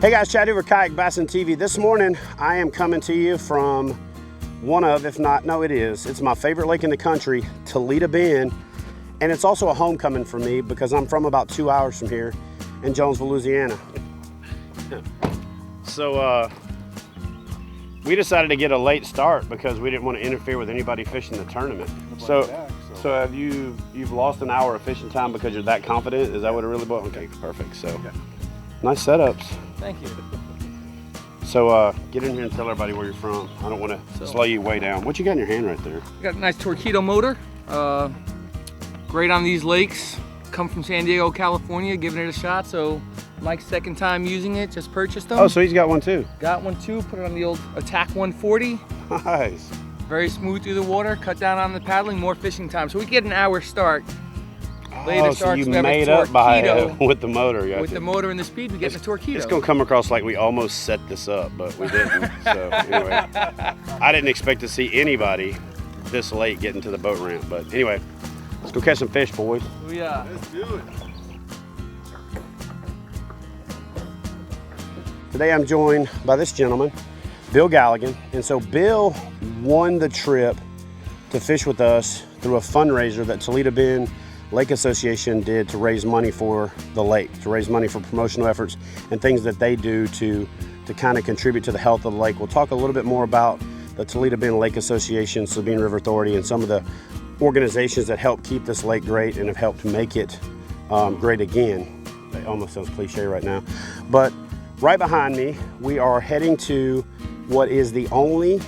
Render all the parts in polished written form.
Hey guys, Chad Hoover, Kayak Bassing TV. This morning, I am coming to you from one of, if not, no it is, it's my favorite lake in the country, Toledo Bend. And it's also a homecoming for me because I'm from about 2 hours from here in Jonesville, Louisiana. So we decided to get a late start because we didn't want to interfere with anybody fishing the tournament. So have you've lost an hour of fishing time because you're that confident? Is that what it really boils? Okay, perfect. So yeah. Nice setups. Thank you. So get in here and tell everybody where you're from. I don't want to slow you way down. What you got in your hand right there? Got a nice Torpedo motor. Great on these lakes. Come from San Diego, California, giving it a shot. So Mike's second time using it, just purchased them. Oh, so he's got one too? Got one too, put it on the old Attack 140. Nice. Very smooth through the water, cut down on the paddling, more fishing time. So we get an hour start. Oh, so you made up by it with the motor. With the motor and the speed, we get the Torpedo. It's gonna come across like we almost set this up, but we didn't. So anyway, I didn't expect to see anybody this late getting to the boat ramp. But anyway, let's go catch some fish, boys. Oh yeah. Let's do it. Today I'm joined by this gentleman, Bill Galligan. And so Bill won the trip to fish with us through a fundraiser that Toledo Bend Lake Association did to raise money for the lake, to raise money for promotional efforts and things that they do to kind of contribute to the health of the lake. We'll talk a little bit more about the Toledo Bend Lake Association, Sabine River Authority, and some of the organizations that help keep this lake great and have helped make it great again. It almost sounds cliche right now. But right behind me, we are heading to what is the only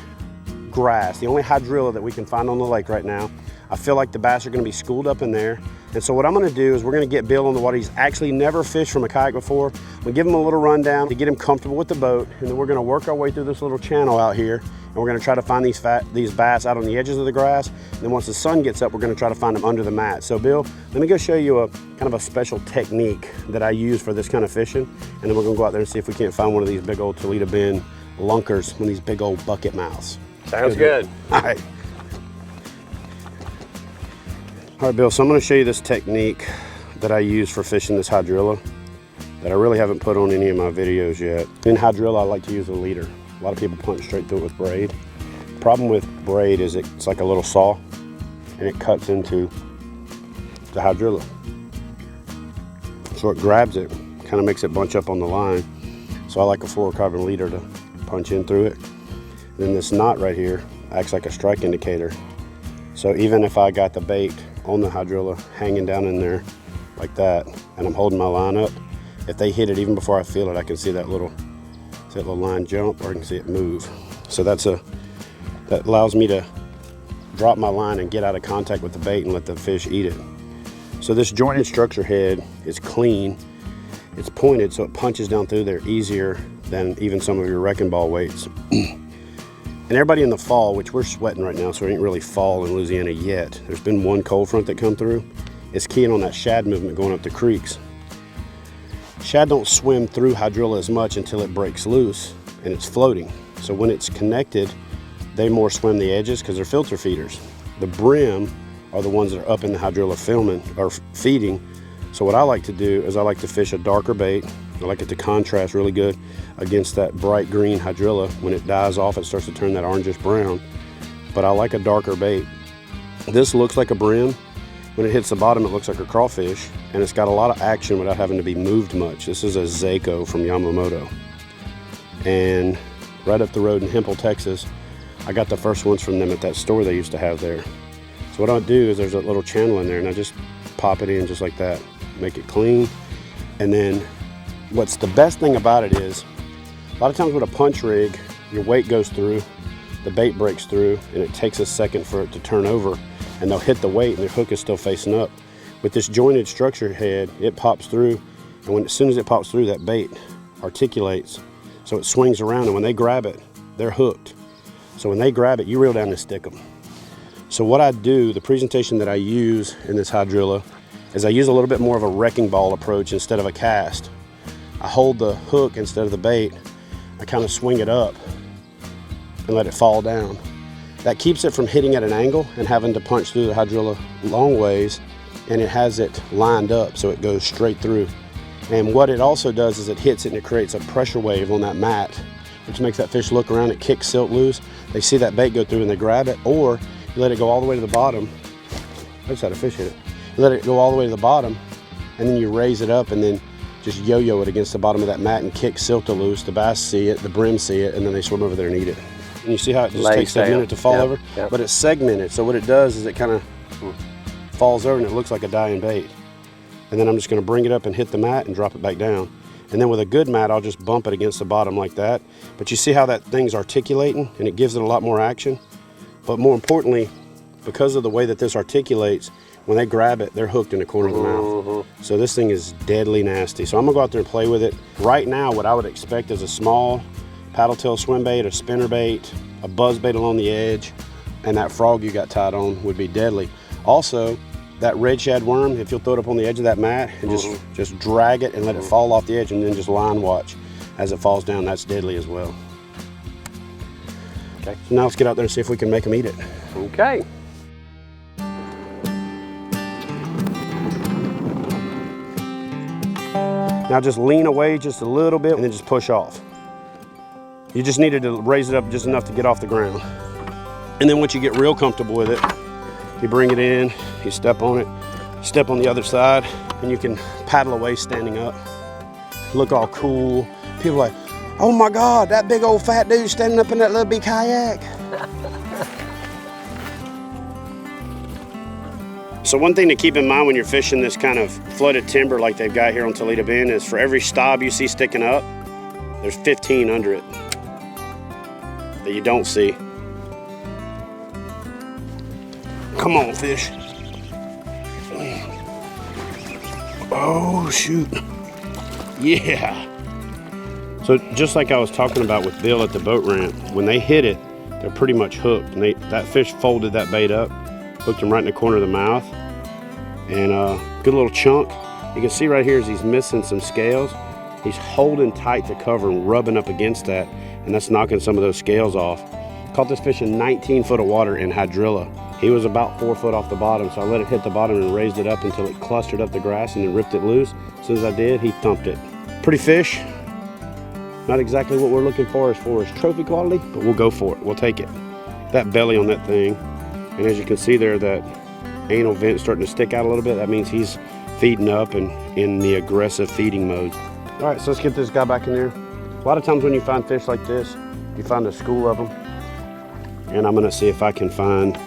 grass, the only hydrilla that we can find on the lake right now. I feel like the bass are gonna be schooled up in there. And so what I'm gonna do is we're gonna get Bill on the water. He's actually never fished from a kayak before. We'll give him a little rundown to get him comfortable with the boat. And then we're gonna work our way through this little channel out here. And we're gonna try to find these bass out on the edges of the grass. And then once the sun gets up, we're gonna try to find them under the mat. So Bill, let me go show you a kind of a special technique that I use for this kind of fishing. And then we're gonna go out there and see if we can't find one of these big old Toledo Bend lunkers, one of these big old bucket mouths. Sounds good. All right. All right, Bill, so I'm going to show you this technique that I use for fishing this hydrilla that I really haven't put on any of my videos yet. In hydrilla, I like to use a leader. A lot of people punch straight through it with braid. The problem with braid is it's like a little saw and it cuts into the hydrilla. So it grabs it, kind of makes it bunch up on the line. So I like a fluorocarbon leader to punch in through it. And then this knot right here acts like a strike indicator. So even if I got the bait on the hydrilla hanging down in there like that, and I'm holding my line up, if they hit it even before I feel it, I can see that little line jump, or I can see it move. So that allows me to drop my line and get out of contact with the bait and let the fish eat it. So this jointed structure head is clean, it's pointed, so it punches down through there easier than even some of your wrecking ball weights. And everybody in the fall, which we're sweating right now, so it ain't really fall in Louisiana yet. There's been one cold front that come through. It's keying on that shad movement going up the creeks. Shad don't swim through hydrilla as much until it breaks loose and it's floating. So when it's connected, they more swim the edges because they're filter feeders. The brim are the ones that are up in the hydrilla feeding. So what I like to do is I like to fish a darker bait. I like it to contrast really good against that bright green hydrilla. When it dies off, it starts to turn that orangish brown. But I like a darker bait. This looks like a brim. When it hits the bottom, it looks like a crawfish, and it's got a lot of action without having to be moved much. This is a Zako from Yamamoto. And right up the road in Hempel, Texas, I got the first ones from them at that store they used to have there. So what I'll do is there's a little channel in there, and I just pop it in just like that, make it clean. And then what's the best thing about it is, a lot of times with a punch rig, your weight goes through, the bait breaks through, and it takes a second for it to turn over, and they'll hit the weight and their hook is still facing up. With this jointed structure head, it pops through, and as soon as it pops through, that bait articulates, so it swings around, and when they grab it, they're hooked. So when they grab it, you reel down and stick them. So what I do, the presentation that I use in this hydrilla, is I use a little bit more of a wrecking ball approach instead of a cast. I hold the hook instead of the bait. I kind of swing it up and let it fall down. That keeps it from hitting at an angle and having to punch through the hydrilla long ways, and it has it lined up so it goes straight through. And what it also does is it hits it and it creates a pressure wave on that mat, which makes that fish look around. It kicks silt loose. They see that bait go through and they grab it, or you let it go all the way to the bottom. I just had a fish hit it. You let it go all the way to the bottom, and then you raise it up and then just yo-yo it against the bottom of that mat and kick silt loose. The bass see it, the brim see it, and then they swim over there and eat it. And you see how it just takes a minute to fall over? Yep. But it's segmented, so what it does is it kind of falls over and it looks like a dying bait. And then I'm just gonna bring it up and hit the mat and drop it back down. And then with a good mat, I'll just bump it against the bottom like that. But you see how that thing's articulating and it gives it a lot more action. But more importantly, because of the way that this articulates, when they grab it, they're hooked in the corner of the mouth. So this thing is deadly nasty. So I'm gonna go out there and play with it. Right now, what I would expect is a small paddle tail swim bait, a spinner bait, a buzz bait along the edge, and that frog you got tied on would be deadly. Also, that red shad worm, if you'll throw it up on the edge of that mat and just drag it and let it fall off the edge and then just line watch as it falls down, that's deadly as well. Okay. So now let's get out there and see if we can make them eat it. Okay. Now just lean away just a little bit and then just push off. You just needed to raise it up just enough to get off the ground. And then once you get real comfortable with it, you bring it in, you step on it, step on the other side, and you can paddle away standing up. Look all cool. People are like, oh my God, that big old fat dude standing up in that little big kayak. So one thing to keep in mind when you're fishing this kind of flooded timber like they've got here on Toledo Bend is for every stob you see sticking up, there's 15 under it that you don't see. Come on, fish. Oh, shoot. Yeah. So just like I was talking about with Bill at the boat ramp, when they hit it, they're pretty much hooked. And that fish folded that bait up, hooked him right in the corner of the mouth. And good little chunk. You can see right here is he's missing some scales. He's holding tight to cover and rubbing up against that, and that's knocking some of those scales off. Caught this fish in 19 foot of water in hydrilla. He was about 4 foot off the bottom, so I let it hit the bottom and raised it up until it clustered up the grass and then ripped it loose. As soon as I did, he thumped it. Pretty fish. Not exactly what we're looking for as far as trophy quality, but we'll go for it. We'll take it. That belly on that thing, and as you can see there, that anal vent starting to stick out a little bit. That means he's feeding up and in the aggressive feeding mode. All right, so let's get this guy back in there. A lot of times when you find fish like this, you find a school of them. And I'm gonna see if I can find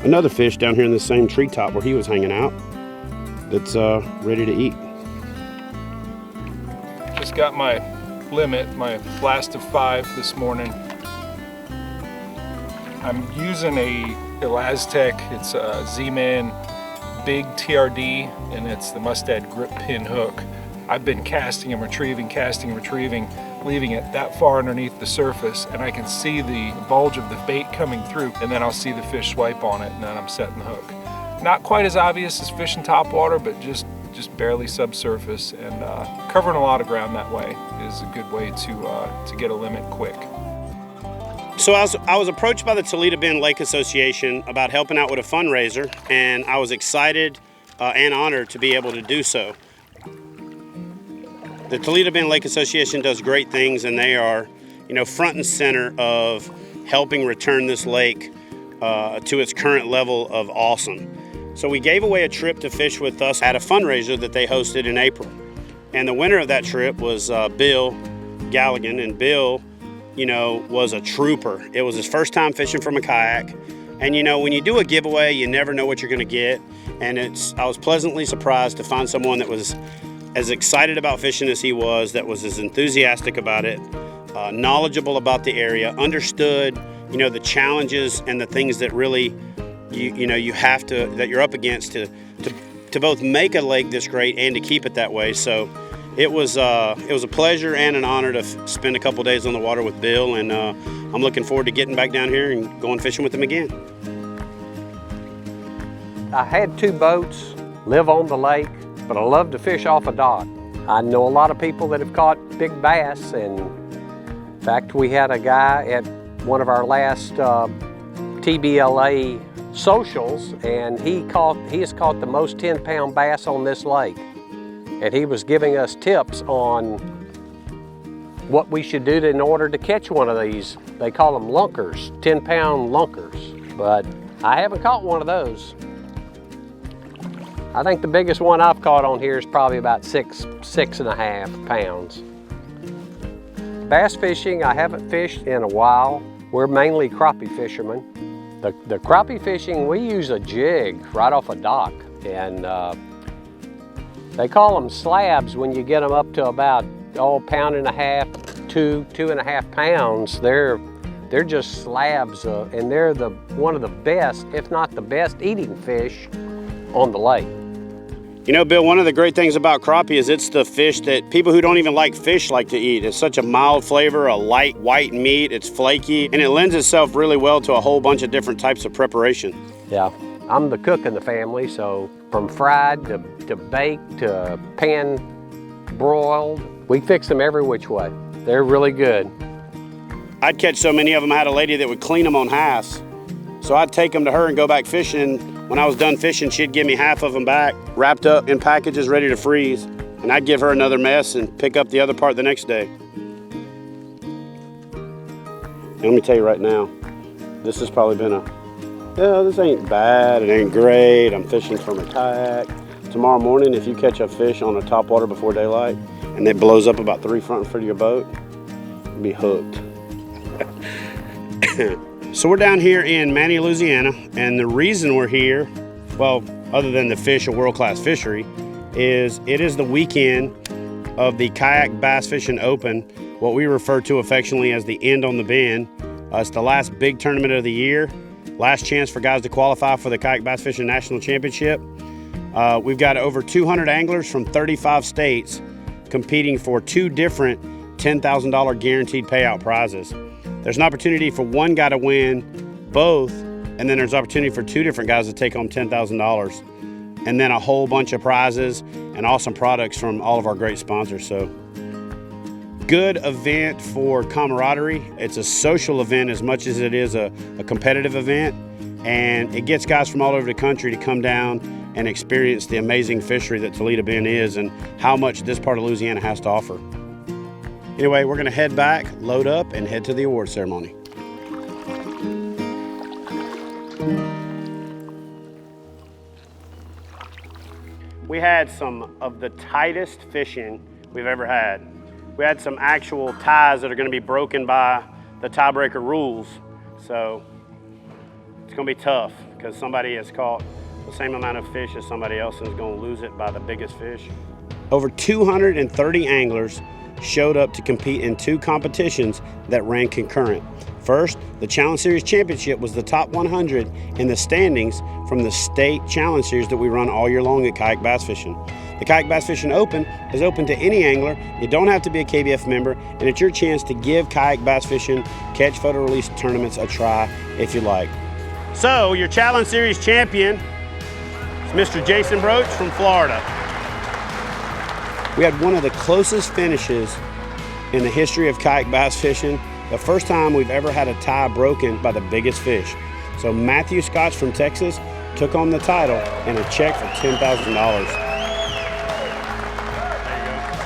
another fish down here in the same treetop where he was hanging out that's ready to eat. Just got my limit, my blast of 5 this morning. I'm using a Elastec, it's a Z-Man big TRD, and it's the Mustad grip pin hook. I've been casting and retrieving, leaving it that far underneath the surface, and I can see the bulge of the bait coming through, and then I'll see the fish swipe on it, and then I'm setting the hook. Not quite as obvious as fishing topwater, but just barely subsurface, and covering a lot of ground that way is a good way to get a limit quick. So I was approached by the Toledo Bend Lake Association about helping out with a fundraiser, and I was excited and honored to be able to do so. The Toledo Bend Lake Association does great things, and they are, front and center of helping return this lake to its current level of awesome. So we gave away a trip to fish with us at a fundraiser that they hosted in April. And the winner of that trip was Bill Galligan, and Bill, was a trooper. It was his first time fishing from a kayak. And when you do a giveaway, you never know what you're gonna get. And I was pleasantly surprised to find someone that was as excited about fishing as he was, that was as enthusiastic about it, knowledgeable about the area, understood, the challenges and the things that really that you're up against to both make a lake this great and to keep it that way. So it was a pleasure and an honor to spend a couple days on the water with Bill, and I'm looking forward to getting back down here and going fishing with him again. I had 2 boats, live on the lake, but I love to fish off a dock. I know a lot of people that have caught big bass, and in fact, we had a guy at one of our last TBLA socials, and he has caught the most 10-pound bass on this lake. and he was giving us tips on what we should do in order to catch one of these. They call them lunkers, 10-pound lunkers, but I haven't caught one of those. I think the biggest one I've caught on here is probably about 6.5 pounds. Bass fishing, I haven't fished in a while. We're mainly crappie fishermen. The crappie fishing, we use a jig right off a dock, and they call them slabs when you get them up to about pound and a half, 2.5 pounds. They're just slabs, and they're one of the best, if not the best, eating fish on the lake. You know, Bill, one of the great things about crappie is it's the fish that people who don't even like fish like to eat. It's such a mild flavor, a light white meat, it's flaky, and it lends itself really well to a whole bunch of different types of preparation. Yeah, I'm the cook in the family, so from fried to baked to pan broiled, we fix them every which way. They're really good. I'd catch so many of them. I had a lady that would clean them on halves. So I'd take them to her and go back fishing. When I was done fishing, she'd give me half of them back, wrapped up in packages ready to freeze. And I'd give her another mess and pick up the other part the next day. And let me tell you right now, this has probably been this ain't bad, it ain't great. I'm fishing from a kayak. Tomorrow morning, if you catch a fish on the top water before daylight and it blows up about 3 feet in front of your boat, you'll be hooked. So we're down here in Manny, Louisiana, and the reason we're here, well, other than the fish a world-class fishery, is it is the weekend of the Kayak Bass Fishing Open, what we refer to affectionately as the End on the Bend. It's the last big tournament of the year, last chance for guys to qualify for the Kayak Bass Fishing National Championship. We've got over 200 anglers from 35 states competing for 2 different $10,000 guaranteed payout prizes. There's an opportunity for one guy to win both, and then there's opportunity for 2 different guys to take home $10,000, and then a whole bunch of prizes and awesome products from all of our great sponsors. So good event for camaraderie. It's a social event as much as it is a competitive event, and it gets guys from all over the country to come down and experience the amazing fishery that Toledo Bend is and how much this part of Louisiana has to offer. Anyway, we're gonna head back, load up, and head to the award ceremony. We had some of the tightest fishing we've ever had. We had some actual ties that are gonna be broken by the tiebreaker rules. So it's gonna be tough because somebody has caught the same amount of fish as somebody else and is gonna lose it by the biggest fish. Over 230 anglers showed up to compete in 2 competitions that ran concurrent. First, the Challenge Series Championship was the top 100 in the standings from the state challenge series that we run all year long at Kayak Bass Fishing. The Kayak Bass Fishing Open is open to any angler. You don't have to be a KBF member, and it's your chance to give Kayak Bass Fishing catch, photo, release tournaments a try if you like. So your Challenge Series champion is Mr. Jason Broach from Florida. We had one of the closest finishes in the history of kayak bass fishing. The first time we've ever had a tie broken by the biggest fish. So Matthew Scotch from Texas took home the title and a check for $10,000.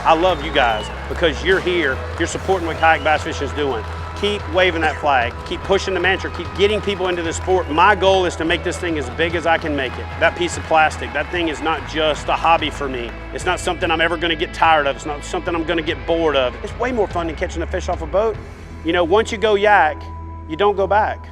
I love you guys because you're here, you're supporting what Kayak Bass Fishing is doing. Keep waving that flag, keep pushing the mantra, keep getting people into the sport. My goal is to make this thing as big as I can make it. That piece of plastic, that thing is not just a hobby for me. It's not something I'm ever gonna get tired of. It's not something I'm gonna get bored of. It's way more fun than catching a fish off a boat. You know, once you go yak, you don't go back.